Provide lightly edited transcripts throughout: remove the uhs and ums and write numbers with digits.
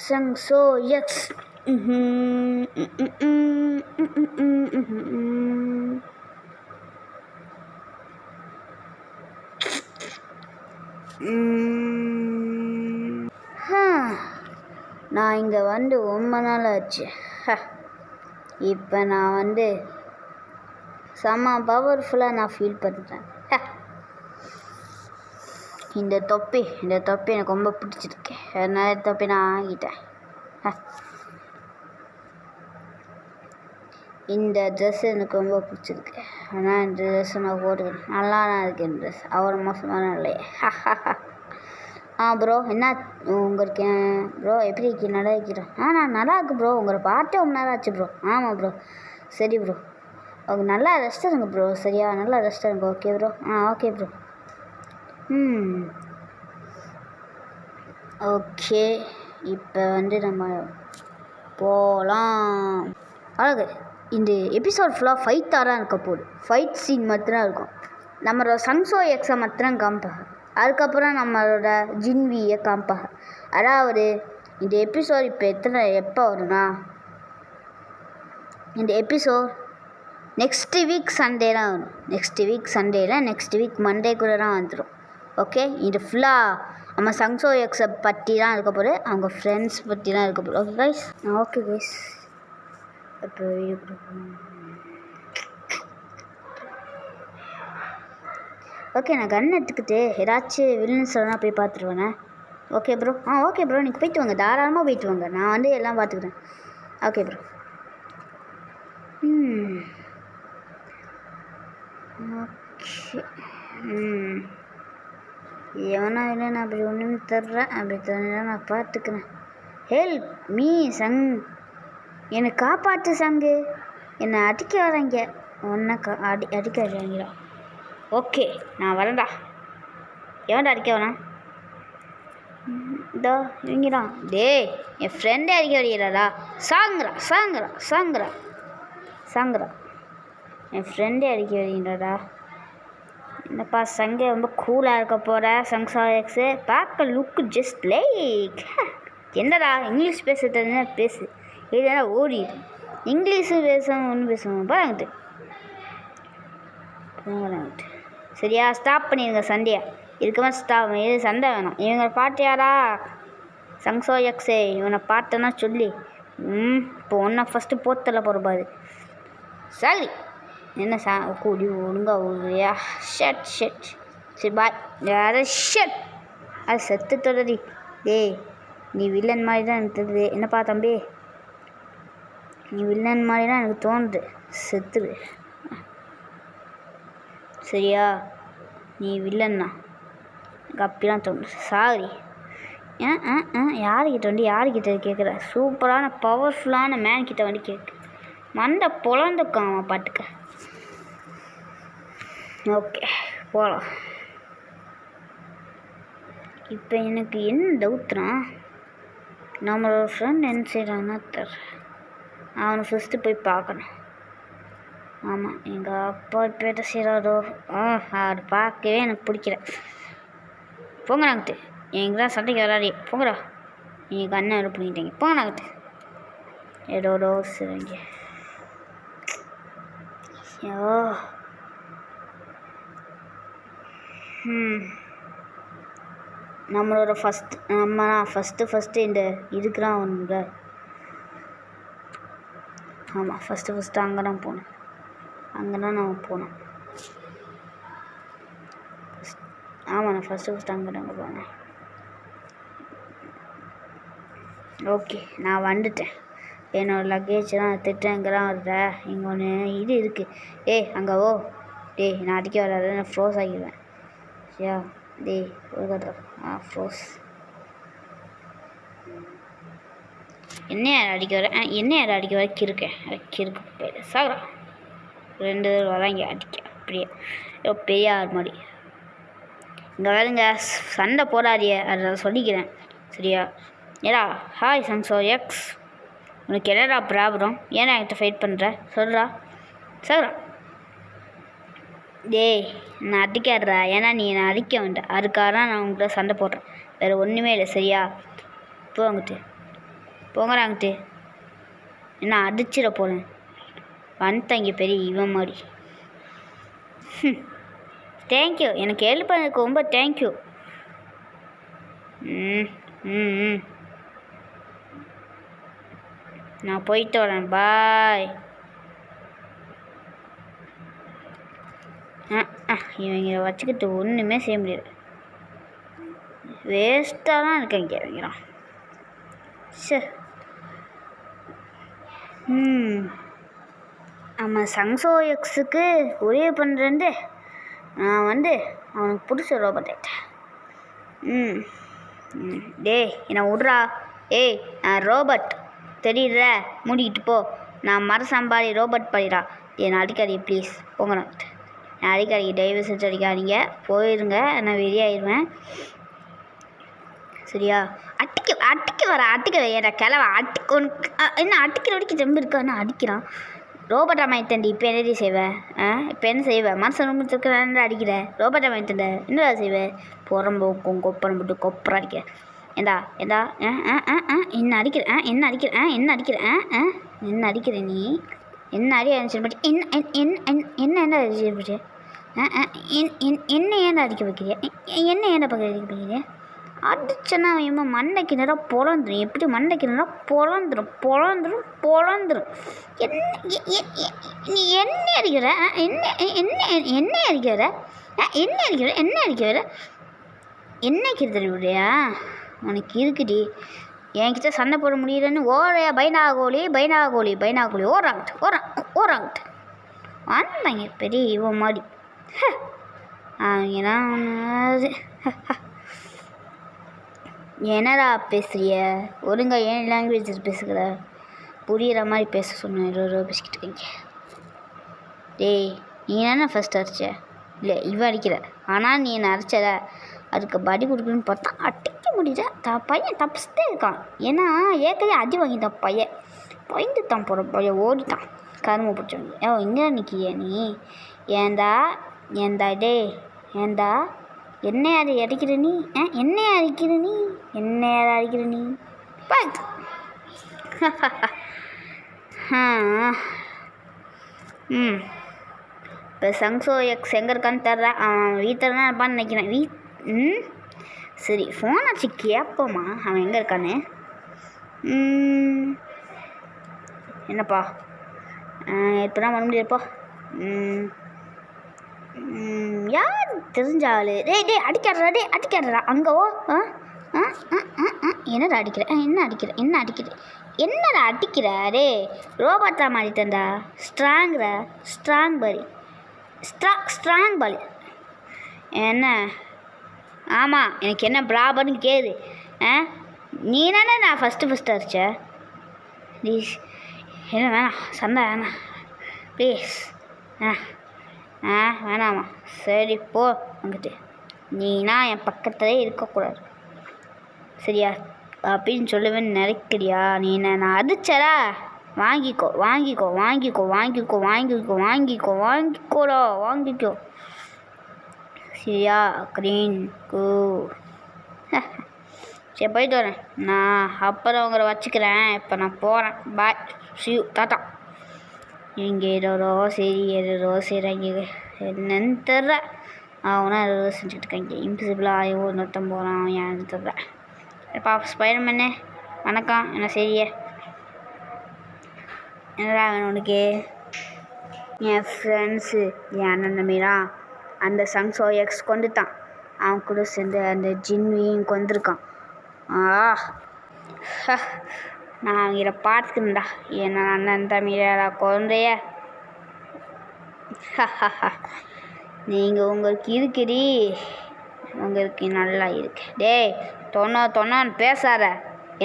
Sangso yes. நான் இங்கே வந்து ரொம்ப நாள் ஆச்சு. இப்போ நான் வந்து செம்ம பவர்ஃபுல்லாக நான் ஃபீல் பண்ணுறேன். இந்த தொப்பி எனக்கு ரொம்ப பிடிச்சிருக்கு. நிறைய தொப்பி நான் வாங்கிட்டேன். இந்த ட்ரெஸ் எனக்கு ரொம்ப பிடிச்சிருக்கு. ஆனால் இந்த ட்ரெஸ் நான் போட்டுக்கிறேன். நல்லா தான் இருக்கு இந்த ட்ரெஸ். அவ்வளோ மோசமான இல்லையே. ப்ரோ என்ன உங்களுக்கு ப்ரோ எப்படி இருக்கு? நல்லா இருக்கிறேன். நான் நல்லா இருக்கு ப்ரோ. உங்களை பார்த்தே ரொம்ப நேரம் ஆச்சு ப்ரோ. ஆமாம் ப்ரோ. சரி ப்ரோ. அவங்க நல்லா ரெஸ்ட் எடுங்க ப்ரோ. சரியா? நல்லா ரெஸ்ட் எடுங்க. Okay bro. Okay bro. Okay, இப்போ வந்து நம்ம போகலாம். அழகு இந்த எபிசோட் ஃபுல்லாக ஃபைட்டாக இருக்க போகுது. ஃபைட் சீன் மாத்திரம் இருக்கும். நம்மளோட சங்சோ எக்ஸை மாத்திரம் காமிப்பாங்க. அதுக்கப்புறம் நம்மளோட ஜின்வியை காமிப்பாங்க. அதாவது இந்த எபிசோட் இப்போ எப்போ வரும்னா, இந்த எபிசோட் நெக்ஸ்ட் வீக் சண்டே தான் வரும். நெக்ஸ்ட் வீக் மண்டே கூட தான் வந்துடும். ஓகே, இது ஃபுல்லாக நம்ம சங்சோ எக்ஸை பற்றி தான் இருக்க போகுது. அவங்க ஃப்ரெண்ட்ஸ் பற்றி தான் இருக்க போகுது. ஓகே கைஸ் இப்போ ஓகே, நான் கன் எடுத்துக்கிட்டு ஏதாச்சும் வில்லன்ஸ் எல்லாம் போய் பார்த்துருவேண்ணே. Okay bro. ஓகே ப்ரோ, நீங்கள் போயிட்டு வாங்க. தாராளமாக போயிட்டு வாங்க. நான் வந்து எல்லாம் பார்த்துக்கிறேன். Okay bro. ஓகே. எவனா இல்லை, நான் அப்படி ஒன்றும் தர்றேன். அப்படி தரேன், நான் பார்த்துக்கிறேன். ஹெல்ப் மீ சங், என்னை காப்பாற்று சங்கு. என்னை அடிக்க வராங்க. ஒன்றை அடிக்க வராங்களா? ஓகே, நான் வரேன்டா. எவன்டா அடிக்க வரேன்? இதோ இவங்கதான். என் ஃப்ரெண்டே அடிக்க வருகிறாடா. சாங்குறா என் ஃப்ரெண்டே அடிக்க வருகிறாடா. என்னப்பா சங்கு ரொம்ப கூலாக இருக்க போகிற. சங்சோ எக்ஸு பார்க்க லுக்கு ஜஸ்ட் லைக். என்னடா இங்கிலீஷ் பேச தெரிஞ்சா பேசு. இல்லைன்னா ஓடிடு. இங்கிலீஷும் பேசணும் ஒன்றும் பேசணும். போகிறாங்கிட்டு சரியா? ஸ்டாப் பண்ணிடுங்க சண்டையா. இதுக்கு ஸ்டாப். இது சண்டை வேணும். இவங்க பாட்டியாரா சங்சோ எக்ஸே? இவனை பார்த்தேன்னா சொல்லி இப்போ ஒன்றை ஃபஸ்ட்டு போத்தல போகிறப்பாரு. சரி என்ன கூடி ஒழுங்கா ஒழுங்கையா? ஷட் சரி பாய். வேறு ஷட் அது செத்து தொடரி. நீ வில்லன் மாதிரி தான் எனக்கு தெரியுது. என்னப்பா தம்பி, நீ வில்லன் மாதிரி தான் எனக்கு தோணுது. செத்துரு சரியா? நீ வில்லன்னா எனக்கு அப்படிலாம் தோணுது. சாரி. யாருக்கிட்ட கேட்குற? சூப்பரான பவர்ஃபுல்லான மேன் கிட்ட வந்து கேட்கு. மண்டை பொழந்துக்காம பாட்டுக்க. ஓகே போகலாம். இப்போ எனக்கு என்ன டவுட்னா, நம்மளோட ஃப்ரெண்ட் என்ன செய்கிறான்னா அவனை ஃபஸ்ட்டு போய் பார்க்கணும். ஆமாம், எங்கள் அப்பா இப்போ என்ன செய்கிறாரோ அவர் பார்க்கவே எனக்கு பிடிக்கல. போங்க நாங்கிட்டு. எங்கெல்லாம் சண்டைக்கு வராடி. போங்கடா. நீங்கள் கண்ணை பண்ணிட்டீங்க. போங்க நாங்கிட்டு. ஏதோ சரிங்க. ஐயோ நம்மளோட ஃபஸ்ட்டு இந்த இதுக்குலாம் ஒன்றுங்க. ஆமாம், ஃபஸ்ட்டு அங்கே தான் போகணும். நம்ம போனோம். ஆமாம், நான் ஃபஸ்ட்டு அங்கே தான் போனேன். ஓகே, நான் வந்துட்டேன். என்னோடய லக்கேஜெலாம் திட்டங்கெல்லாம் வருத. இங்கே ஒன்று இது இருக்குது. அங்கே நான் அடிக்க வராது. நான் ஃப்ரோஸ் ஆகிடுவேன். சரியா? ஒரு ஃப்ரோஸ். என்ன யார் அடிக்க வர கிறுக்கு போயிடு. சாகுறா. 2 பேர் வராங்க அடிக்க. அப்படியே பெரிய ஆறு மாதிரி. இங்கே வேறுங்க சண்டை போடாதிய. அதை சொல்லிக்கிறேன் சரியா? ஏடா ஹாய் சங்சோ எக்ஸ், உனக்கு என்னடா ப்ராப்ளம்? ஏன்னா என்கிட்ட ஃபைட் பண்ணுற? சொல்கிறா. டேய் நான் அடிக்காடுறா, ஏன்னா நீ என்னை அடிக்க வேண்டாம், அதுக்காக தான் நான் உங்கள்கிட்ட சண்டை போடுறேன், வேறு ஒன்றுமே இல்லை சரியா? போங்கிட்டு போங்கடாங்கிட்டு, என்ன அடிச்சிட போகிறேன் வந்துட்டாங்க பெரிய இவன் மாதிரி. தேங்க்யூ, எனக்கு ஹெல்ப் பண்ணதுக்கு ரொம்ப தேங்க்யூ. ம் ம் ம் நான் போயிட்டு வரேன், பாய். இவங்க வச்சுக்கிட்டு ஒன்றுமே செய்ய முடியாது, வேஸ்ட்டாக தான் இருக்காங்க இவங்களாம். சரி ஆமாம், சங்சோ எக்ஸுக்கு உதவி பண்ணுறேன்ட்டு நான் அவனுக்கு பிடிச்ச ரோபோட் ஆகிட்டேன். டேய் என்னை விட்றா, ஏய் நான் ரோபோட் தெரியுற, மூடிக்கிட்டு போ, நான் மர சம்பாதி ரோபோட் படிடா, என்னை அடிக்காதீங்க ப்ளீஸ், போங்கண்ணா, நான் அடிக்காதீங்க, தயவு செஞ்சு அடிக்காதீங்க, போயிருங்க, நான் வெளியாகிடுவேன் சரியா? அட்டிக்க வர ஏடா கிளவா, என்ன அட்டிக்கிற வரைக்கும் தெம்பு இருக்கான்னு அடிக்கிறான். ரோபோட்டா மைத்தண்டி இப்போ என்னடி செய்வேன்? இப்போ என்ன செய்வேன்? மனசு ரொம்ப இருக்கிறான்னு அடிக்கிற ரோபோட்டா மைத்தண்ட என்னடா செய்வேன்? புறம்போக்கும் கொப்பரம் போட்டு கொப்பரம் அடிக்க, ஏண்டா என்ன அடிக்கிற, என்ன அடிக்கிற நீ என்ன அடி அடிச்சு என்ன அடிச்சு என்ன ஏன்டா அடிக்க வைக்கிறியா? என்ன ஏன்டா பக்கம் அடிக்க வைக்கிறியா? அடிச்சனா இவன் மண்டைக்கு நேரம் பொழந்துடும், எப்படி மண்டைக்கு நேரம் பொழந்துடும். நீ என்ன அடிக்கிற? என்ன அடிக்கிற? என்ன தெரியுறியா? உனக்கு இருக்குடி, என்கிட்ட சண்டை போட முடியலன்னு ஓரையா பைனாகோலி ஓராங்கிட்டு வந்தாங்க பெரிய இவன் மாதிரி. அவங்கெல்லாம் என்னடா பேசுறிய? ஒழுங்கா ஏன் லாங்குவேஜ் பேசுகிற? புரிகிற மாதிரி பேச சொன்னேன், பேசிக்கிட்டு இருக்கீங்க. டேய் நீ என்ன ஃபஸ்ட் அடிச்ச? இல்லை இவன் அடிக்கிற, ஆனால் நீ என்னை அடிச்சத அதுக்கு படி கொடுக்கணுன்னு பார்த்தா அடிக்க முடியல. பையன் தப்பிச்சுட்டே இருக்கான், ஏன்னா ஏற்கனவே அடி வாங்கிட்டான் பையன், பயந்துட்டான் போகிற பையன், ஓடிட்டான் கரும்பு பிடிச்சவங்க. இங்கே நிற்கிறியா நீ? ஏண்டா டே ஏண்டா என்ன யாரை அடிக்கிற நீ? என்ன அடிக்கிற நீ? பார்த்து இப்போ சங்சோ எக்ஸ் எங்கே இருக்கான்னு தெரில, அவன் வீட்டில் தான் இருப்பான்னு நினைக்கிறேன். சரி ஃபோன் ஆச்சு கேட்போமா அவன் எங்கே இருக்கான்னு. என்னப்பா இப்போ தான் வர முடியாதுப்பா. யார் தெரிஞ்சாள்? டேய் அடிக்காடுறா அங்கவோ. என்னடா அடிக்கிற? என்னடா அடிக்கிற? டே ரோபோட்டா மாதிரி தந்தா ஸ்ட்ராங் பாலி என்ன? ஆமாம் எனக்கு என்ன ப்ராப்ளம்னு கேது. நீ தானே நான் ஃபஸ்ட்டு அடிச்ச. ப்ளீஸ் என்ன வேணாம், சண்டை வேணாம் ப்ளீஸ். வேணாமா? சரி போ வந்துட்டு, நீனா என் பக்கத்துலேயே இருக்கக்கூடாது சரியா? அப்படின்னு சொல்லுவேன்னு நினைக்கிறியா? நீ நான் அடிச்சடா, வாங்கிக்கோ சரியா? க்ரீன் கூ சரி போயிட்டு வரேன் நான், அப்புறம் உங்களை வச்சுக்கிறேன், இப்போ நான் போகிறேன், பாய் சியூ டாட்டா. இங்கே ஏதோ செய்கிறாங்க, என்னன்னு தெரில, அவனா ஏதோ செஞ்சுட்டு இருக்காங்க, இன்விசிபிளாக ஒருத்தன் போகிறான், ஏன்னு தெரில. எப்பா ஸ்பைடர்மேனு வணக்கம், என்ன செய்ய? என்னடா வேணும் உனக்கு? என் ஃப்ரெண்ட்ஸு என் அண்ணன் மீரா அந்த சங்சோ எக்ஸ் கொண்டுட்டான், அவன் கூட சேர்ந்து அந்த ஜின்வியும் கொண்டிருக்கான். நான் அவங்கள பார்த்துக்கணுண்டா, என்ன அண்ணன் தமிழா குழந்தைய. நீங்கள் உங்களுக்கு இருக்குடி, உங்களுக்கு நல்லா இருக்கு. டேய் தொண்ணான்னு பேசாத,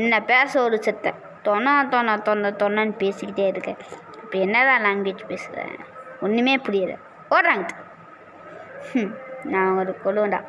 என்ன பேச ஒரு செத்த தொண்ணான்னு பேசிக்கிட்டே இருக்கேன். இப்போ என்னதான் லாங்குவேஜ் பேசுகிறேன், ஒன்றுமே புரியலை, ஓடுறாங்க. நான் உங்களுக்கு கொள்ளுவேன்டா.